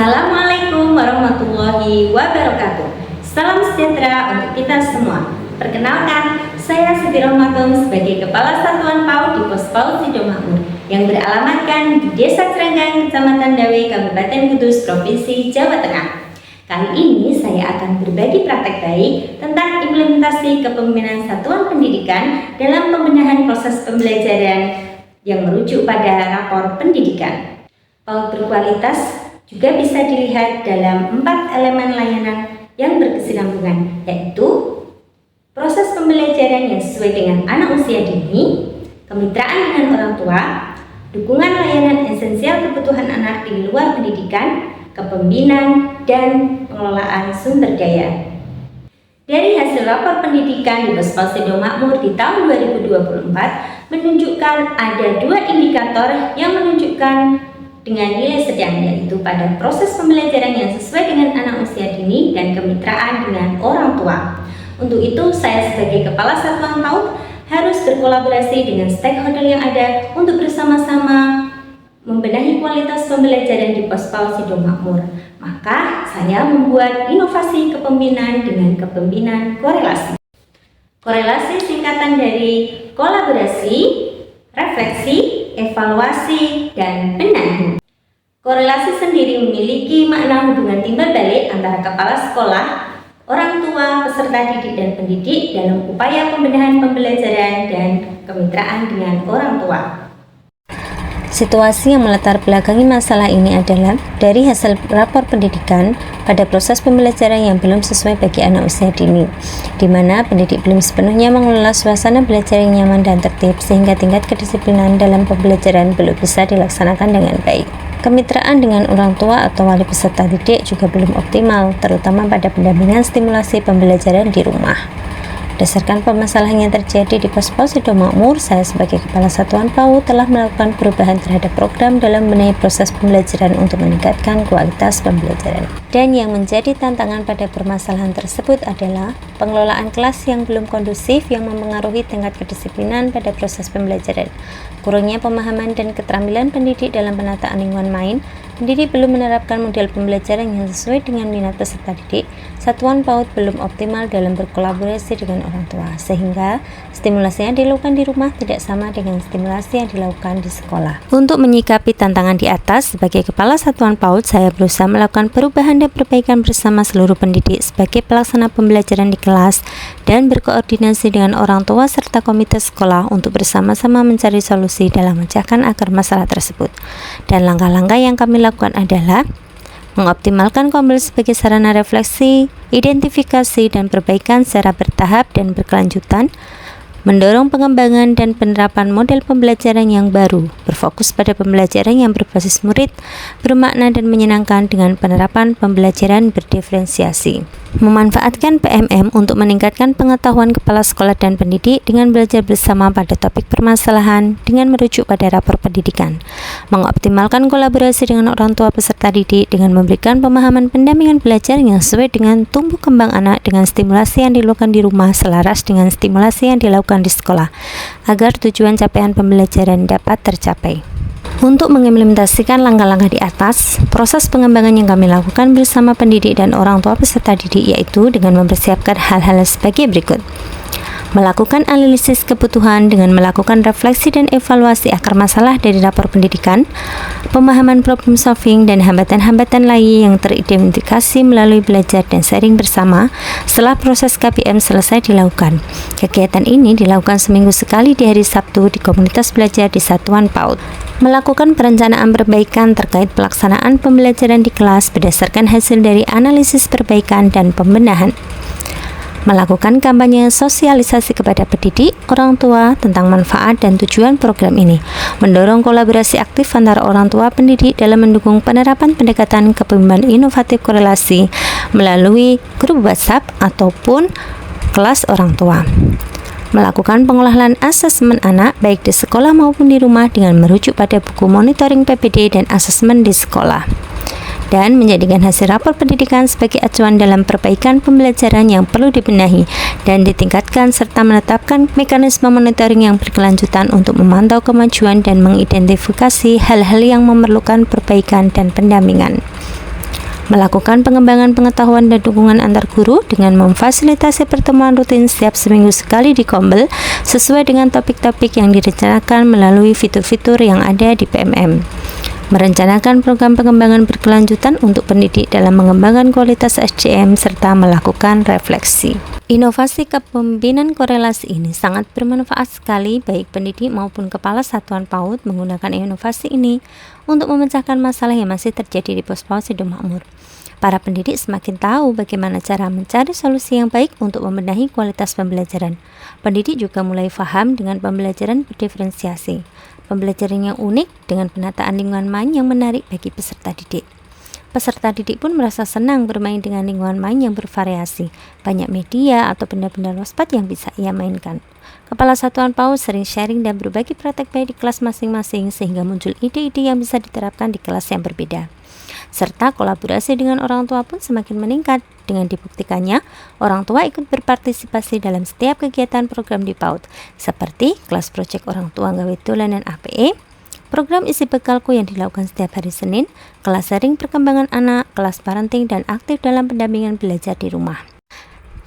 Assalamualaikum warahmatullahi wabarakatuh. Salam sejahtera untuk kita semua. Perkenalkan, saya Siti Rohmatum sebagai Kepala Satuan PAUD di Pos PAUD Sidomakmur yang beralamatkan di Desa Cerenggang, Kecamatan Dawe, Kabupaten Kudus, Provinsi Jawa Tengah. Kali ini saya akan berbagi praktek baik tentang implementasi kepemimpinan satuan pendidikan dalam pembenahan proses pembelajaran yang merujuk pada rapor pendidikan. PAUD berkualitas juga bisa dilihat dalam 4 elemen layanan yang berkesinambungan, yaitu proses pembelajaran yang sesuai dengan anak usia dini, kemitraan dengan orang tua, dukungan layanan esensial kebutuhan anak di luar pendidikan, kepemimpinan, dan pengelolaan sumber daya. Dari hasil rapor pendidikan di Pos PAUD Sidomakmur di tahun 2024 menunjukkan ada 2 indikator yang menunjukkan dengan nilai sedang, yaitu pada proses pembelajaran yang sesuai dengan anak usia dini dan kemitraan dengan orang tua. Untuk itu, saya sebagai Kepala Satuan PAUD harus berkolaborasi dengan stakeholder yang ada untuk bersama-sama membenahi kualitas pembelajaran di Pos PAUD Sidomakmur. Maka, saya membuat inovasi kepemimpinan dengan kepemimpinan korelasi. Korelasi singkatan dari kolaborasi, refleksi, evaluasi, dan benahi. Korelasi sendiri memiliki makna hubungan timbal balik antara kepala sekolah, orang tua, peserta didik, dan pendidik dalam upaya pembenahan pembelajaran dan kemitraan dengan orang tua. Situasi yang melatar belakangi masalah ini adalah dari hasil rapor pendidikan pada proses pembelajaran yang belum sesuai bagi anak usia dini, di mana pendidik belum sepenuhnya mengelola suasana belajar yang nyaman dan tertib sehingga tingkat kedisiplinan dalam pembelajaran belum bisa dilaksanakan dengan baik. Kemitraan dengan orang tua atau wali peserta didik juga belum optimal, terutama pada pendampingan stimulasi pembelajaran di rumah. Berdasarkan permasalahan yang terjadi di Pos PAUD Sidomakmur, saya sebagai Kepala Satuan PAUD telah melakukan perubahan terhadap program dalam membenahi proses pembelajaran untuk meningkatkan kualitas pembelajaran. Dan yang menjadi tantangan pada permasalahan tersebut adalah pengelolaan kelas yang belum kondusif yang mempengaruhi tingkat kedisiplinan pada proses pembelajaran. Kurangnya pemahaman dan keterampilan pendidik dalam penataan lingkungan main, pendidik belum menerapkan model pembelajaran yang sesuai dengan minat peserta didik, Satuan PAUD belum optimal dalam berkolaborasi dengan orang tua, sehingga stimulasi yang dilakukan di rumah tidak sama dengan stimulasi yang dilakukan di sekolah. Untuk menyikapi tantangan di atas, sebagai Kepala Satuan PAUD, saya berusaha melakukan perubahan dan perbaikan bersama seluruh pendidik sebagai pelaksana pembelajaran di kelas dan berkoordinasi dengan orang tua serta komite sekolah untuk bersama-sama mencari solusi dalam memecahkan akar masalah tersebut. Dan langkah-langkah yang kami lakukan adalah mengoptimalkan Kombil sebagai sarana refleksi, identifikasi, dan perbaikan secara bertahap dan berkelanjutan, mendorong pengembangan dan penerapan model pembelajaran yang baru, berfokus pada pembelajaran yang berbasis murid, bermakna dan menyenangkan dengan penerapan pembelajaran berdiferensiasi. Memanfaatkan PMM untuk meningkatkan pengetahuan kepala sekolah dan pendidik dengan belajar bersama pada topik permasalahan dengan merujuk pada rapor pendidikan. Mengoptimalkan kolaborasi dengan orang tua peserta didik dengan memberikan pemahaman pendampingan belajar yang sesuai dengan tumbuh kembang anak dengan stimulasi yang dilakukan di rumah selaras dengan stimulasi yang dilakukan di sekolah agar tujuan capaian pembelajaran dapat tercapai. Untuk mengimplementasikan langkah-langkah di atas, proses pengembangan yang kami lakukan bersama pendidik dan orang tua peserta didik yaitu dengan mempersiapkan hal-hal sebagai berikut. Melakukan analisis kebutuhan dengan melakukan refleksi dan evaluasi akar masalah dari rapor pendidikan, pemahaman problem solving dan hambatan-hambatan lain yang teridentifikasi melalui belajar dan sharing bersama setelah proses KPM selesai dilakukan. Kegiatan ini dilakukan seminggu sekali di hari Sabtu di komunitas belajar di Satuan PAUD. Melakukan perencanaan perbaikan terkait pelaksanaan pembelajaran di kelas berdasarkan hasil dari analisis perbaikan dan pembenahan. Melakukan kampanye sosialisasi kepada pendidik, orang tua tentang manfaat dan tujuan program ini, mendorong kolaborasi aktif antara orang tua pendidik dalam mendukung penerapan pendekatan kepemimpinan inovatif korelasi melalui grup WhatsApp ataupun kelas orang tua. Melakukan pengolahan asesmen anak baik di sekolah maupun di rumah dengan merujuk pada buku monitoring PPD dan asesmen di sekolah. Dan menjadikan hasil rapor pendidikan sebagai acuan dalam perbaikan pembelajaran yang perlu dibenahi dan ditingkatkan serta menetapkan mekanisme monitoring yang berkelanjutan untuk memantau kemajuan dan mengidentifikasi hal-hal yang memerlukan perbaikan dan pendampingan. melakukan pengembangan pengetahuan dan dukungan antar guru dengan memfasilitasi pertemuan rutin setiap seminggu sekali di Kombel sesuai dengan topik-topik yang direncanakan melalui fitur-fitur yang ada di PMM. Merencanakan program pengembangan berkelanjutan untuk pendidik dalam mengembangkan kualitas SDM serta melakukan refleksi. Inovasi kepemimpinan korelasi ini sangat bermanfaat sekali baik pendidik maupun kepala satuan PAUD menggunakan inovasi ini untuk memecahkan masalah yang masih terjadi di pos PAUD Sidomakmur. Para pendidik semakin tahu bagaimana cara mencari solusi yang baik untuk membenahi kualitas pembelajaran. Pendidik juga mulai paham dengan pembelajaran berdiferensiasi. Pembelajaran yang unik dengan penataan lingkungan main yang menarik bagi peserta didik. Peserta didik pun merasa senang bermain dengan lingkungan main yang bervariasi, banyak media atau benda-benda lospat yang bisa ia mainkan. Kepala satuan PAUD sering sharing dan berbagi praktek baik di kelas masing-masing sehingga muncul ide-ide yang bisa diterapkan di kelas yang berbeda. Serta kolaborasi dengan orang tua pun semakin meningkat. Dengan dibuktikannya, orang tua ikut berpartisipasi dalam setiap kegiatan program di PAUD, seperti kelas proyek orang tua gawe dolanan APE, program isi bekalku yang dilakukan setiap hari Senin, kelas sharing perkembangan anak, kelas parenting, dan aktif dalam pendampingan belajar di rumah.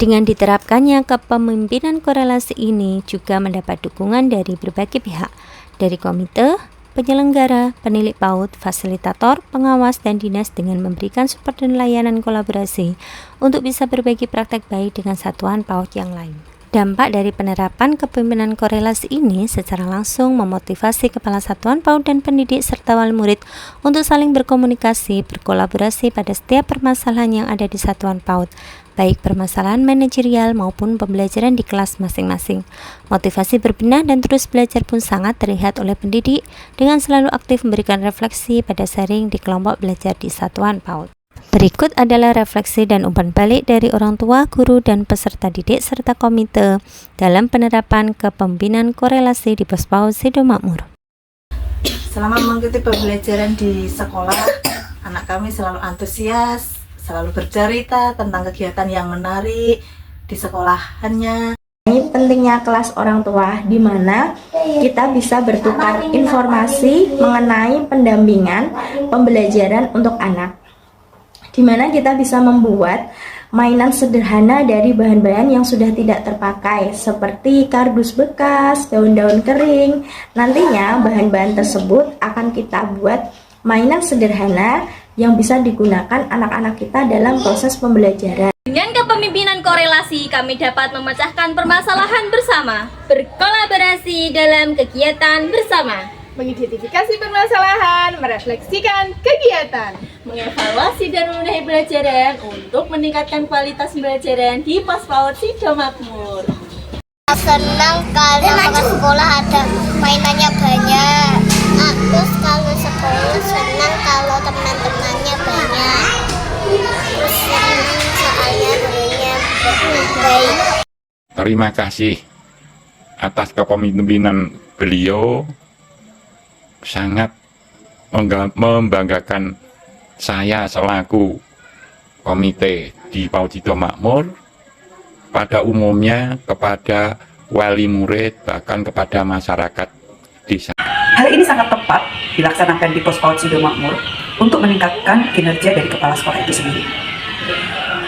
Dengan diterapkannya kepemimpinan korelasi ini juga mendapat dukungan dari berbagai pihak, dari komite, penyelenggara, penilik PAUD, fasilitator, pengawas, dan dinas dengan memberikan support dan layanan kolaborasi untuk bisa berbagi praktek baik dengan satuan PAUD yang lain. Dampak dari penerapan kepemimpinan korelasi ini secara langsung memotivasi kepala satuan PAUD dan pendidik serta wali murid untuk saling berkomunikasi, berkolaborasi pada setiap permasalahan yang ada di satuan PAUD, baik permasalahan manajerial maupun pembelajaran di kelas masing-masing. Motivasi berbenah dan terus belajar pun sangat terlihat oleh pendidik dengan selalu aktif memberikan refleksi pada sharing di kelompok belajar di satuan PAUD. Berikut adalah refleksi dan umpan balik dari orang tua, guru, dan peserta didik serta komite dalam penerapan kepemimpinan korelasi di pos PAUD Sidomakmur. Selama mengikuti pembelajaran di sekolah, anak kami selalu antusias, selalu bercerita tentang kegiatan yang menarik di sekolahannya. Ini pentingnya kelas orang tua, di mana kita bisa bertukar informasi mengenai pendampingan pembelajaran untuk anak, di mana kita bisa membuat mainan sederhana dari bahan-bahan yang sudah tidak terpakai seperti kardus bekas, daun-daun kering. Nantinya bahan-bahan tersebut akan kita buat mainan sederhana yang bisa digunakan anak-anak kita dalam proses pembelajaran. Dengan kepemimpinan korelasi, kami dapat memecahkan permasalahan bersama, berkolaborasi dalam kegiatan bersama, mengidentifikasi permasalahan, merefleksikan kegiatan, mengevaluasi dan membenahi pelajaran untuk meningkatkan kualitas pembelajaran di pos PAUD Sidomakmur. Senang kalau ke sekolah ada mainannya banyak. Terus kalau sekolah senang kalau teman-temannya banyak. Terus senang soalnya gurunya baik. Terima kasih atas kepemimpinan beliau, sangat membanggakan saya selaku komite di PAUD Sidomakmur, pada umumnya kepada wali murid, bahkan kepada masyarakat desa. Hal ini sangat tepat dilaksanakan di pos PAUD Sidomakmur untuk meningkatkan kinerja dari kepala sekolah itu sendiri.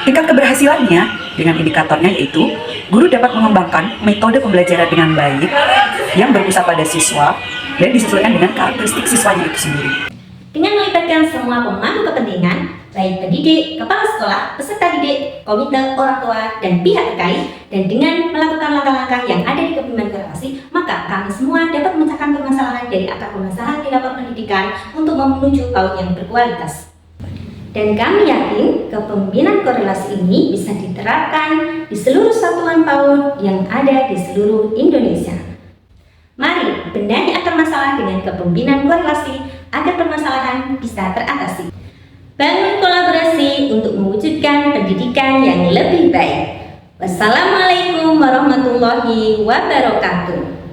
Tingkat keberhasilannya dengan indikatornya yaitu guru dapat mengembangkan metode pembelajaran dengan baik yang berpusat pada siswa dan disesuaikan dengan karakteristik siswanya itu sendiri. Dengan melibatkan semua pemangku kepentingan, baik pendidik, kepala sekolah, peserta didik, komite, orang tua, dan pihak terkait, dan dengan melakukan langkah-langkah yang ada di kepemimpinan korelasi, maka kami semua dapat memecahkan permasalahan dari akar permasalahan di level pendidikan untuk menuju PAUD yang berkualitas. Dan kami yakin kepemimpinan korelasi ini bisa diterapkan di seluruh satuan PAUD yang ada di seluruh Indonesia. Mari benahi akar masalah dengan kepemimpinan korelasi agar permasalahan bisa teratasi. Bangun kolaborasi untuk mewujudkan pendidikan yang lebih baik. Wassalamualaikum warahmatullahi wabarakatuh.